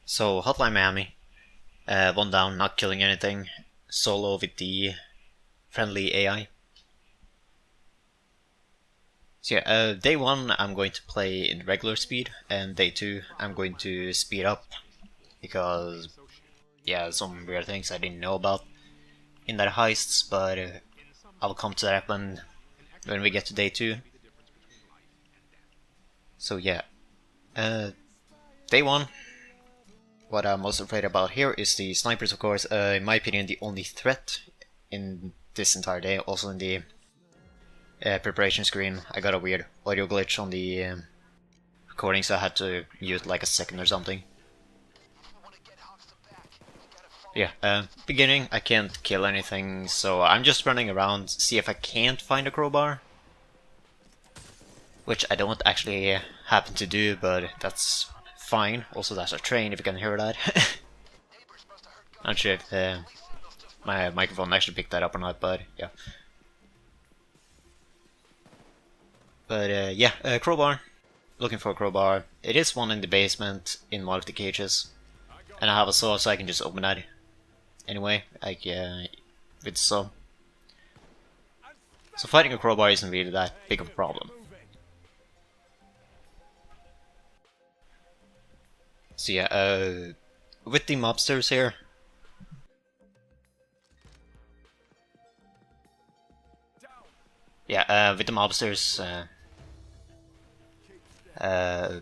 So, Hotline Miami, one down, not killing anything, solo with the friendly AI. So yeah, day 1 I'm going to play in regular speed, and day 2 I'm going to speed up, because, yeah, some weird things I didn't know about in that heists, but I'll come to that when we get to day 2. So yeah, day 1, what I'm most afraid about here is the snipers, of course. In my opinion, the only threat in this entire day. Also in the preparation screen, I got a weird audio glitch on the recording, so I had to mute like a second or something. Yeah, beginning, I can't kill anything, so I'm just running around, see if I can't find a crowbar. Which I don't actually happen to do, but that's fine. Also, that's a train, if you can hear that. Not sure if my microphone actually picked that up or not, but yeah. But yeah, crowbar. Looking for a crowbar. It is one in the basement in one of the cages. And I have a saw, so I can just open that. Anyway, like with the saw. So fighting a crowbar isn't really that big of a problem. So yeah, with the mobsters here, yeah, with the mobsters, I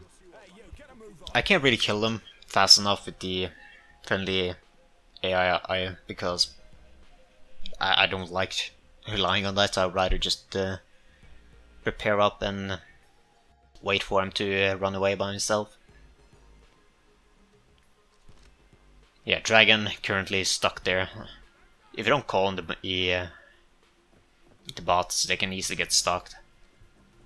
can't really kill them fast enough with the friendly AI because I don't like relying on that. So I'd rather just prepare up and wait for him to run away by himself. Yeah, Dragon currently is stuck there. If you don't call on the bots, they can easily get stuck.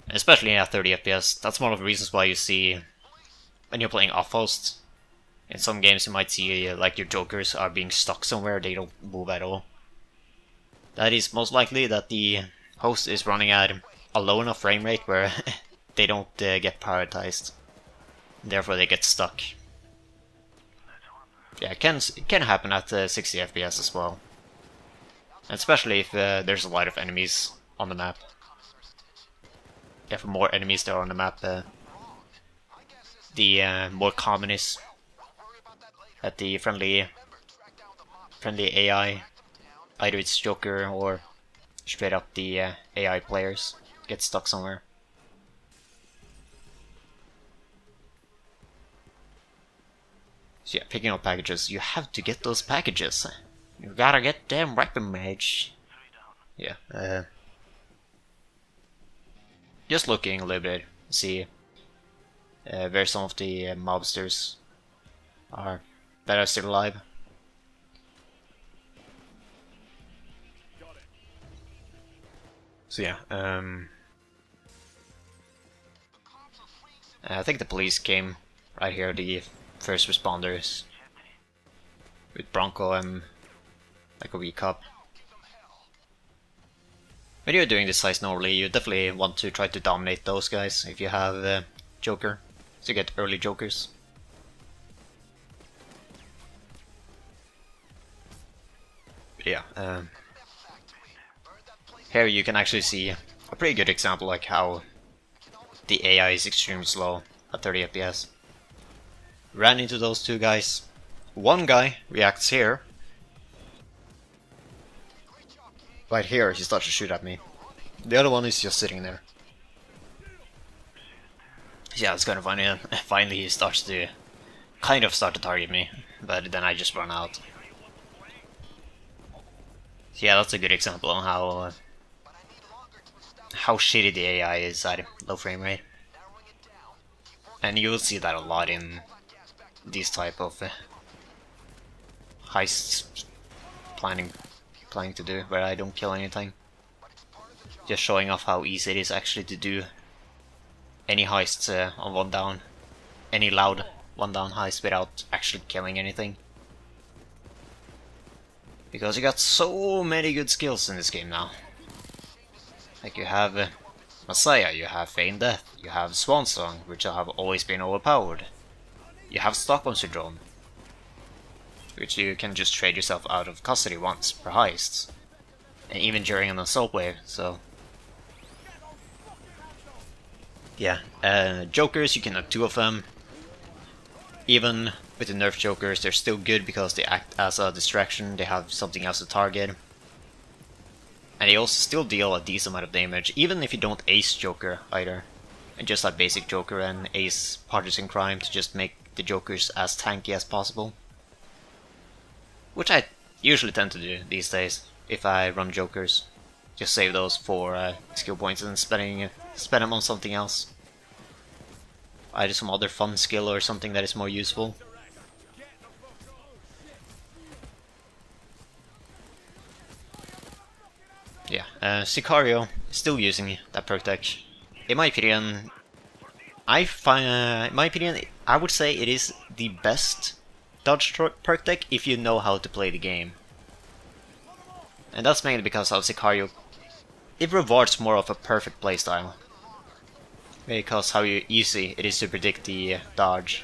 Especially at 30 FPS. That's one of the reasons why you see, when you're playing off-host, in some games you might see like your jokers are being stuck somewhere, they don't move at all. That is most likely that the host is running at a low enough frame rate where they don't get prioritized. Therefore they get stuck. Yeah, it can happen at 60 FPS as well. Especially if there's a lot of enemies on the map. If more enemies there are on the map, the more common is that the friendly AI, either it's Joker or straight up the AI players, get stuck somewhere. So yeah, picking up packages, you have to get those packages. You gotta get them weapon mage. Yeah, just looking a little bit, see where some of the mobsters are that are still alive. So yeah, I think the police came right here, the first responders, with Bronco and like a wee cop. When you're doing this heist normally, you definitely want to try to dominate those guys if you have Joker, to get early Jokers. But yeah, here you can actually see a pretty good example like how the AI is extremely slow at 30 FPS. Ran into those two guys. One guy reacts here. Right here, he starts to shoot at me. The other one is just sitting there. Yeah, it's kind of funny. Finally, he starts to kind of start to target me, but then I just run out. So yeah, that's a good example on how shitty the AI is at low frame rate. And you will see that a lot in these type of heists planning to do, where I don't kill anything. Just showing off how easy it is actually to do any heists on one down, any loud one down heist without actually killing anything. Because you got so many good skills in this game now. Like you have Messiah, you have Feign Death, you have Swan Song, which have always been overpowered. You have Stockholm Syndrome. which you can just trade yourself out of custody once per heist, and even during an assault wave. So yeah, Jokers, you can have 2 of them. Even with the nerf Jokers, they're still good because they act as a distraction, they have something else to target. And they also still deal a decent amount of damage, even if you don't ace Joker either. And just have basic Joker and ace Partners in Crime to just make the Jokers as tanky as possible. Which I usually tend to do these days, if I run Jokers. Just save those for skill points and spend them on something else. Either some other fun skill or something that is more useful. Yeah, Sicario still using that perk deck. In my opinion, I would say it is the best dodge perk deck if you know how to play the game. And that's mainly because of Sicario. It rewards more of a perfect playstyle. Because how easy it is to predict the dodge.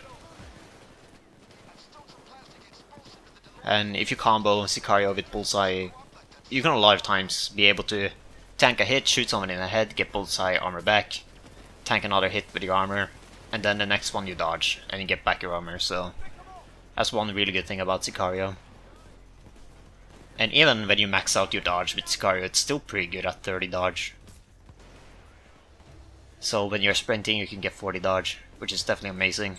And if you combo Sicario with Bullseye, you can a lot of times be able to tank a hit, shoot someone in the head, get Bullseye armor back, tank another hit with your armor, and then the next one you dodge, and you get back your armor, so that's one really good thing about Sicario. And even when you max out your dodge with Sicario, it's still pretty good at 30 dodge. So when you're sprinting you can get 40 dodge, which is definitely amazing.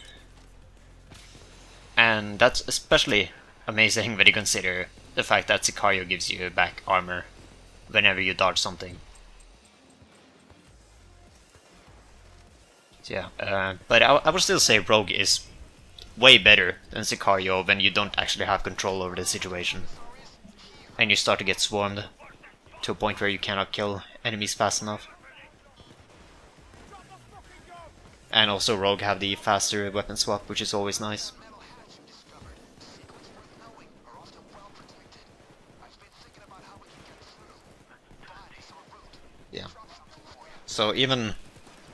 And that's especially amazing when you consider the fact that Sicario gives you back armor whenever you dodge something. So yeah, but I would still say Rogue is way better than Sicario when you don't actually have control over the situation. And you start to get swarmed to a point where you cannot kill enemies fast enough. And also Rogue have the faster weapon swap, which is always nice. Yeah. So even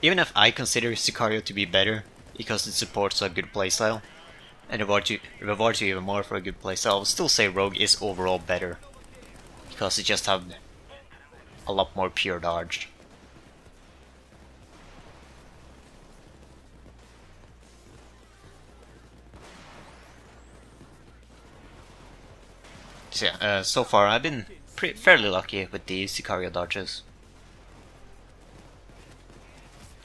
if I consider Sicario to be better, because it supports a good playstyle, and rewards you even more for a good playstyle, I would still say Rogue is overall better. Because it just have a lot more pure dodge. So yeah, so far I've been fairly lucky with the Sicario dodges.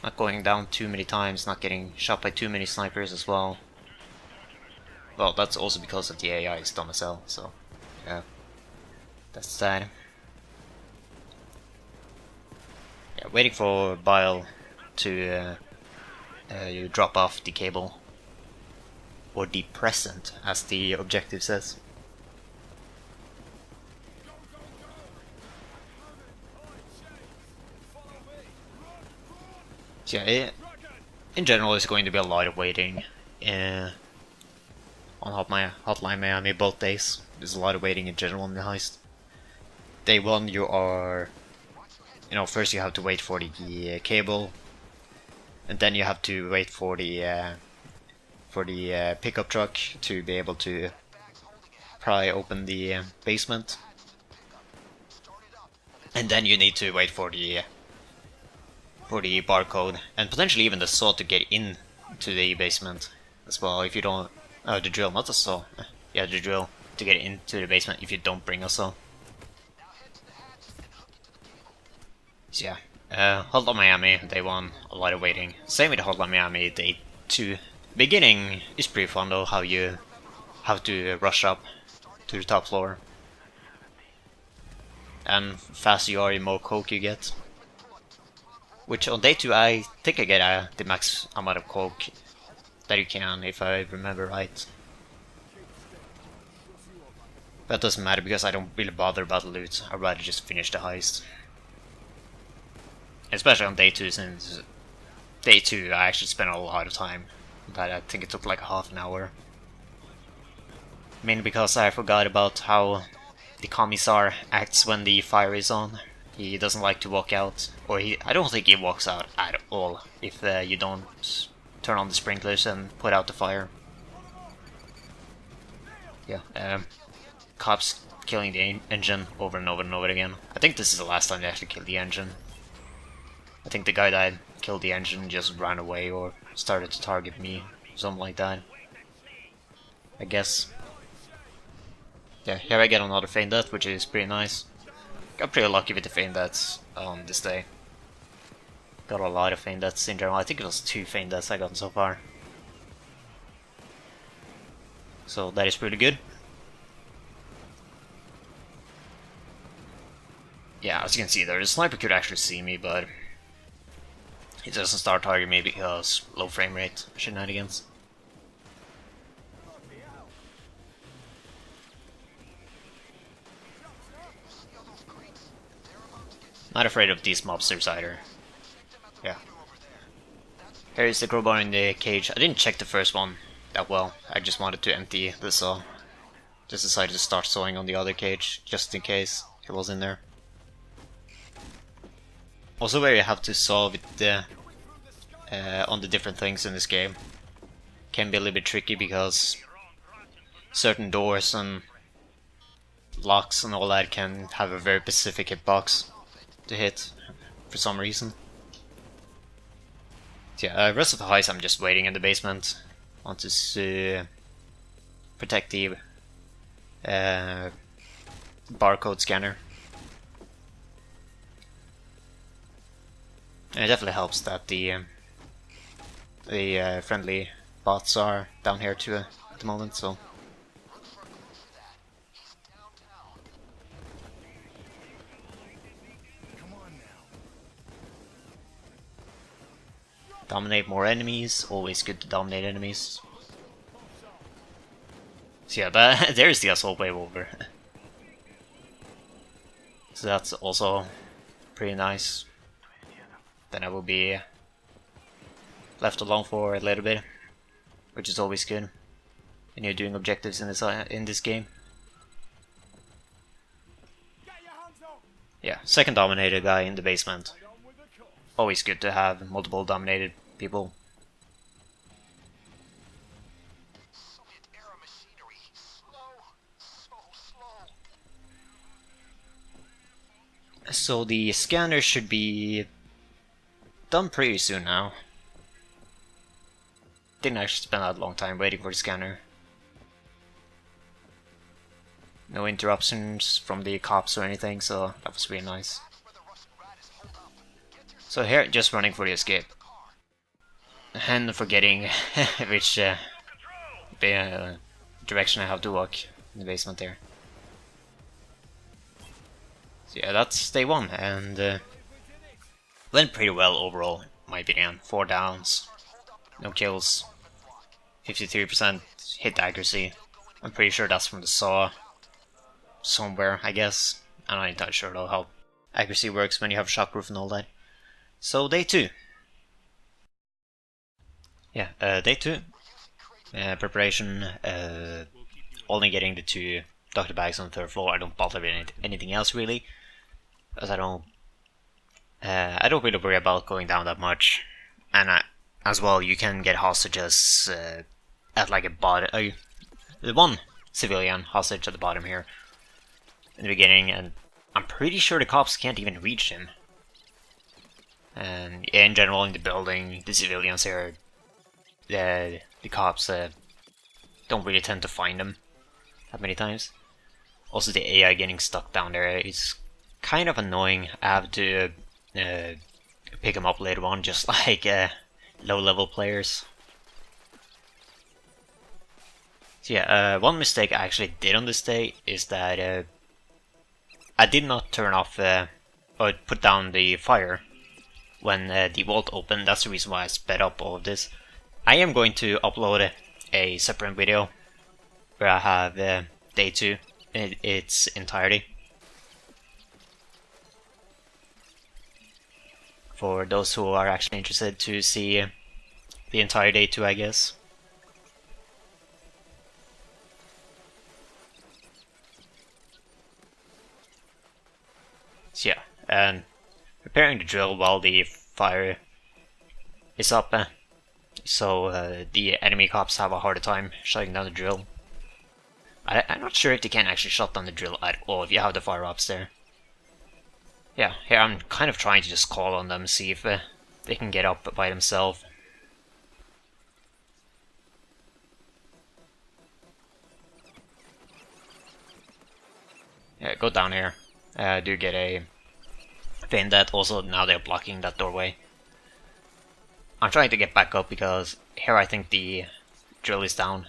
Not going down too many times, not getting shot by too many snipers as well. Well, that's also because of the AI is dumb as hell, so yeah. That's sad. Yeah, waiting for Bile to you drop off the cable. Or the present, as the objective says. So yeah, in general it's going to be a lot of waiting on Hotline Miami both days. There's a lot of waiting in general in the heist. Day 1 you are, first you have to wait for the cable, and then you have to wait for the pickup truck to be able to pry open the basement, and then you need to wait for the barcode and potentially even the saw to get in to the basement as well. If you don't, the drill, not the saw. Yeah, the drill to get into the basement if you don't bring a saw. So yeah, Hotline Miami, Day 1, a lot of waiting. Same with Hotline Miami, Day 2. Beginning is pretty fun though, how you have to rush up to the top floor. And faster you are, the more coke you get. Which on Day 2 I think I get the max amount of coke that you can, if I remember right. That doesn't matter because I don't really bother about the loot, I'd rather just finish the heist. Especially on Day 2, since Day 2 I actually spent a lot of time. But I think it took like half an hour. Mainly because I forgot about how the Commissar acts when the fire is on. He doesn't like to walk out, or I don't think he walks out at all if you don't turn on the sprinklers and put out the fire. Yeah, cops killing the engine over and over and over again. I think this is the last time they actually killed the engine. I think the guy that killed the engine just ran away or started to target me, something like that. I guess. Yeah, here I get another feint death, which is pretty nice. Got pretty lucky with the feint deaths on this day. Got a lot of feint deaths in general. I think it was 2 feint deaths I got so far. So that is pretty good. Yeah, as you can see there, the sniper could actually see me, but he doesn't start targeting me because low frame rate shenanigans. Not afraid of these mobsters either. Yeah. Here is the crowbar in the cage. I didn't check the first one that well. I just wanted to empty the saw. Just decided to start sawing on the other cage, just in case it was in there. Also where you have to saw with the on the different things in this game can be a little bit tricky because certain doors and locks and all that can have a very specific hitbox to hit for some reason. So yeah, rest of the heist I'm just waiting in the basement. Want to protect the barcode scanner. And it definitely helps that the friendly bots are down here too at the moment, so. Dominate more enemies, always good to dominate enemies. So yeah, but there's the assault wave over. So that's also pretty nice. Then I will be left alone for a little bit, which is always good when you're doing objectives in this game. Yeah, second dominated guy in the basement. Always good to have multiple dominated people. So the scanner should be done pretty soon now. Didn't actually spend that long time waiting for the scanner. No interruptions from the cops or anything, so that was really nice. So here, just running for the escape. And forgetting which direction I have to walk in the basement there. So yeah, that's day 1, and went pretty well overall, in my opinion. 4 downs, no kills, 53% hit accuracy. I'm pretty sure that's from the saw somewhere, I guess. I'm not entirely sure though how accuracy works when you have shockproof and all that. So day 2. Yeah, day 2. Preparation, only getting the 2 doctor bags on the 3rd floor. I don't bother with anything else really, because I don't really worry about going down that much. And as well, you can get hostages at like a bottom. The one civilian hostage at the bottom here in the beginning, and I'm pretty sure the cops can't even reach him. And in general, in the building, the civilians here, the cops don't really tend to find them that many times. Also, the AI getting stuck down there is kind of annoying. I have to pick them up later on, just like low-level players. So yeah, one mistake I actually did on this day is that I did not turn off or put down the fire when the vault opened. That's the reason why I sped up all of this. I am going to upload a separate video where I have day 2 in its entirety. For those who are actually interested to see the entire day 2, I guess. So yeah, and preparing the drill while the fire is up, so the enemy cops have a harder time shutting down the drill. I'm not sure if they can actually shut down the drill at all if you have the fire ups there. Yeah, here I'm kind of trying to just call on them, see if they can get up by themselves. Yeah, go down here. Do get a feint that. Also, now they're blocking that doorway. I'm trying to get back up because here I think the drill is down.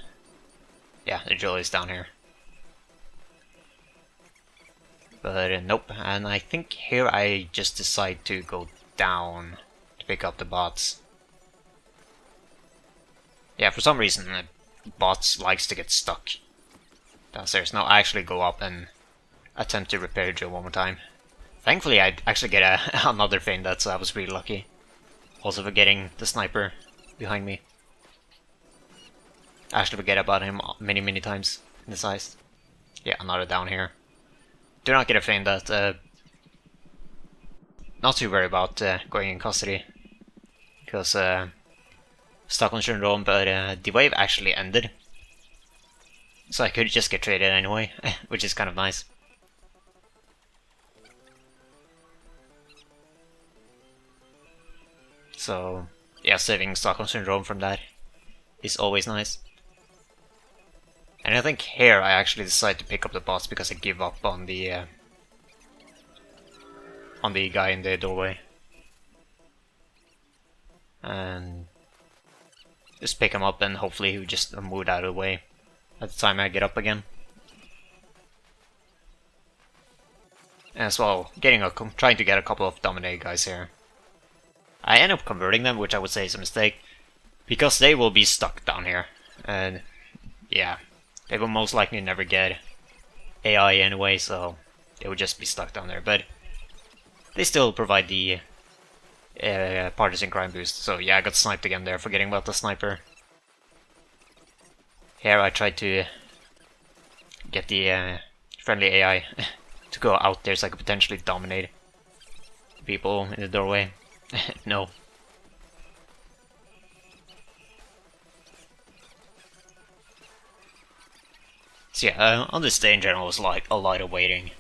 Yeah, the drill is down here. But nope, and I think here I just decide to go down to pick up the bots. Yeah, for some reason bots likes to get stuck downstairs. Now I actually go up and attempt to repair the drill one more time. Thankfully I actually get another feint that, so I was really lucky. Also for getting the sniper behind me. I actually forget about him many times in this heist. Yeah, another down here. Do not get a feint that. Not too worried about going in custody. Because Stockholm syndrome, but the wave actually ended. So I could just get traded anyway, which is kind of nice. So yeah, saving Stockholm syndrome from that is always nice. And I think here I actually decide to pick up the bots because I give up on the guy in the doorway. And just pick him up and hopefully he will just move out of the way at the time I get up again. As well, trying to get a couple of dominated guys here. I end up converting them, which I would say is a mistake, because they will be stuck down here. And yeah, they will most likely never get AI anyway, so they would just be stuck down there. But they still provide the partisan crime boost. So yeah, I got sniped again there, forgetting about the sniper. Here I tried to get the friendly AI to go out there so I could potentially dominate people in the doorway. No. So yeah, on this day in general was like a lot of waiting.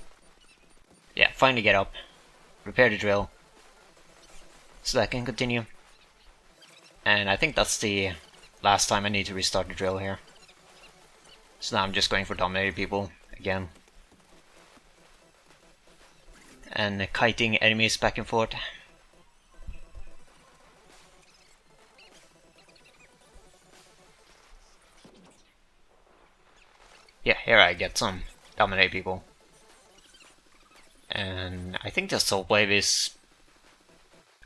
Yeah, finally get up, repair the drill, so that I can continue. And I think that's the last time I need to restart the drill here. So now I'm just going for dominated people again. And kiting enemies back and forth. Yeah, here I get some dominate people. And I think the assault wave is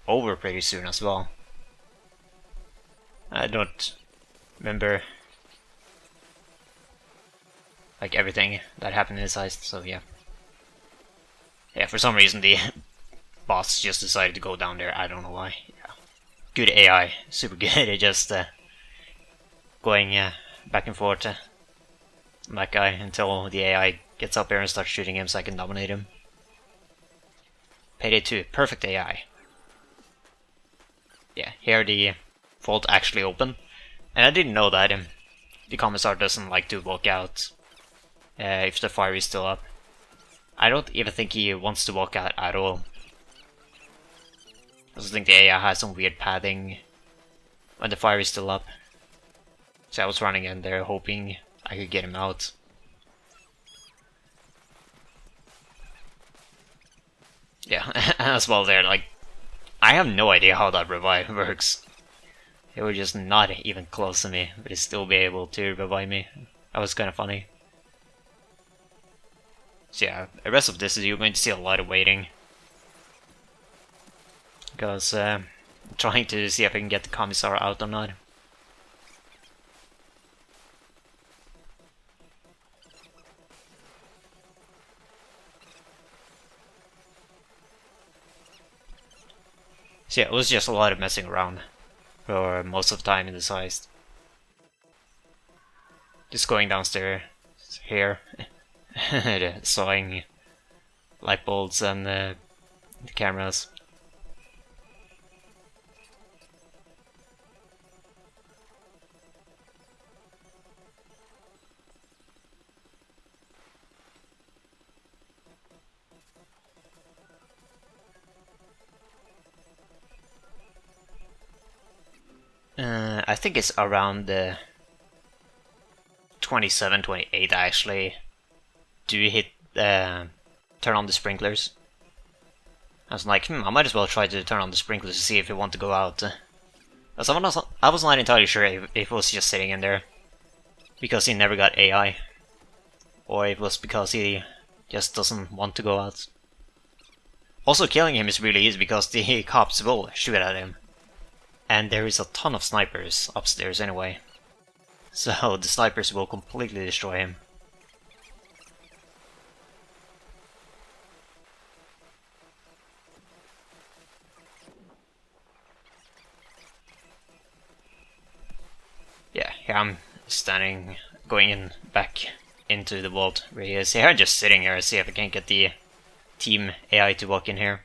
over pretty soon as well. I don't remember like everything that happened in this heist, so yeah. Yeah, for some reason the boss just decided to go down there, I don't know why. Yeah. Good AI, super good at just going back and forth that guy until the AI gets up there and starts shooting him so I can dominate him. Payday 2, perfect AI. Yeah, here the vault actually open. And I didn't know that the commissar doesn't like to walk out if the fire is still up. I don't even think he wants to walk out at all. I just think the AI has some weird padding when the fire is still up. So I was running in there hoping I could get him out. Yeah, as well there, like, I have no idea how that revive works. They were just not even close to me, but they still be able to revive me. That was kind of funny. So yeah, the rest of this is you're going to see a lot of waiting. Because I'm trying to see if I can get the commissar out or not. So yeah, it was just a lot of messing around for most of the time in this heist. Just going downstairs here, sawing light bulbs and the cameras. I think it's around 27, 28 actually. Do you hit turn on the sprinklers? I was like, I might as well try to turn on the sprinklers to see if it want to go out. I was not entirely sure if it was just sitting in there because he never got AI, or it was because he just doesn't want to go out. Also, killing him is really easy because the cops will shoot at him, and there is a ton of snipers upstairs anyway, so the snipers will completely destroy him. Yeah, here I'm standing, going in back into the vault where he is. Here I'm just sitting here to see if I can get the team AI to walk in here.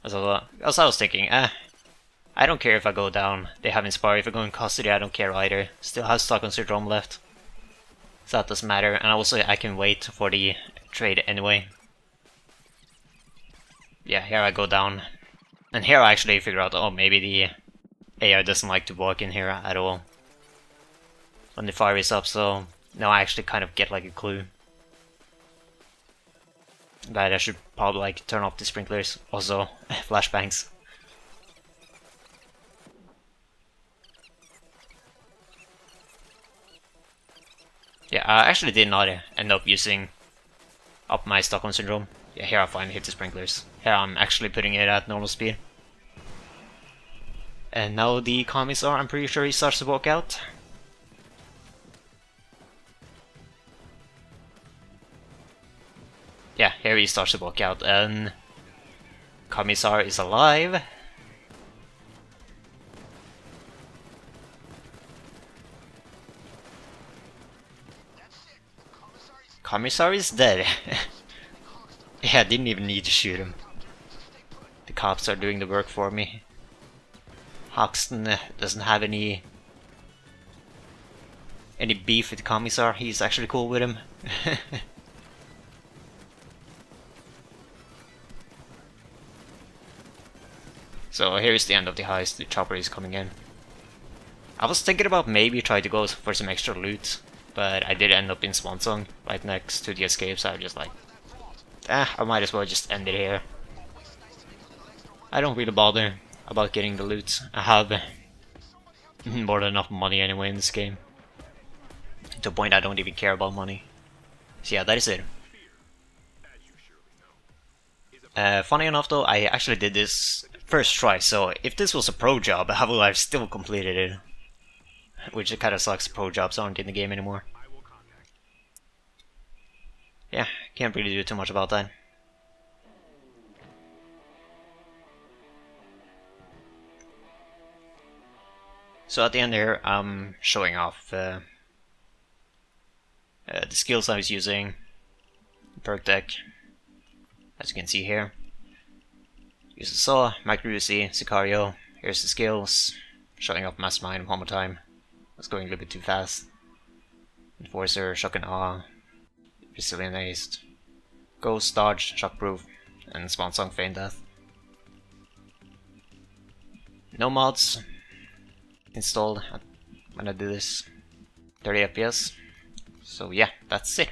As I was thinking, I don't care if I go down. They have Inspire. If I go in custody, I don't care either. Still have Stockholm Syndrome left, so that doesn't matter. And also, I can wait for the trade anyway. Yeah, here I go down. And here I actually figure out, oh, maybe the AI doesn't like to walk in here at all when the fire is up, so now I actually kind of get like a clue that I should probably like turn off the sprinklers. Also, flashbangs. Yeah, I actually did not end up using up my Stockholm Syndrome. Yeah, here I finally hit the sprinklers. Here I'm actually putting it at normal speed. And now the commissar, I'm pretty sure he starts to walk out. Yeah, here he starts to walk out, and commissar is alive. Commissar is dead. Yeah, I didn't even need to shoot him. The cops are doing the work for me. Hoxton doesn't have any beef with the commissar. He's actually cool with him. So here's the end of the heist. The chopper is coming in. I was thinking about maybe trying to go for some extra loot, but I did end up in Swansong right next to the escape, so I was just like, I might as well just end it here. I don't really bother about getting the loot. I have more than enough money anyway in this game, to a point I don't even care about money. So yeah, that is it. Funny enough though, I actually did this first try, so if this was a pro job, how would I have still completed it? Which it kind of sucks, pro jobs aren't in the game anymore. Yeah, can't really do too much about that. So at the end here, I'm showing off the skills I was using, perk deck, as you can see here. Use the saw, micro UC, Sicario. Here's the skills, showing off Mastermind one more time. I was going a little bit too fast. Enforcer, Shock and Awe, Resilient Haste, Ghost, Dodge, Shockproof, and Swansong Feign Death. No mods installed when I do this. 30 FPS. So yeah, that's it.